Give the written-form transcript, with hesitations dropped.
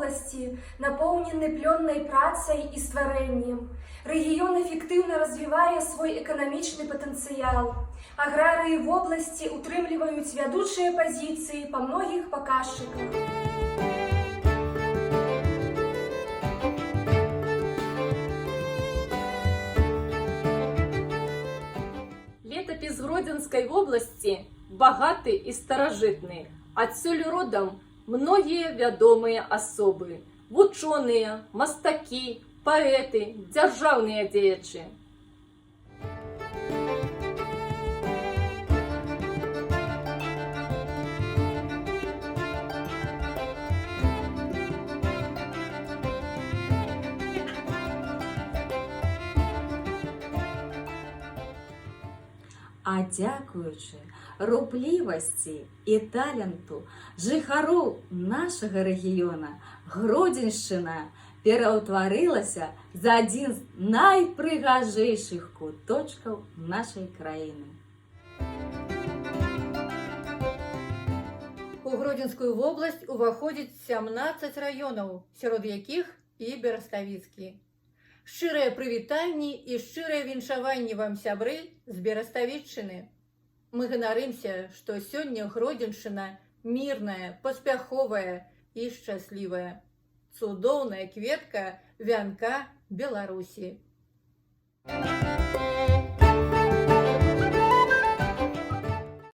вобласці напоўнены плённай працай і стварэннем. Рэгіён эфектыўна развівае свой эканамічны патэнцыял. Аграрыі вобласці утрымліваюць вядучыя пазіцыі па многіх паказчыках. Летапіс Гродзенскай вобласці багаты і старажытны. Адсюль родам многія вядомыя асобы, вучоныя, мастакі, паэты, дзяржаўныя дзеячы. А дзякуючы руплівасці і таленту жыхароў нашага рэгіёна Гродзеншчына пераўтварылася за адзін з найпрыгажэйшых куточкаў нашай краіны. У Гродзенскую вобласць уваходзіць 17 раёнаў, сярод якіх і Бераставіцкі. Шчырыя прывітанні і шчырыя віншаванні вам, сябры з Бераставіччыны. Мы ганарымся, што сёння Гродзеншчына мірная, паспяховая і шчаслівая. Цудоўная кветка вянка Беларусі.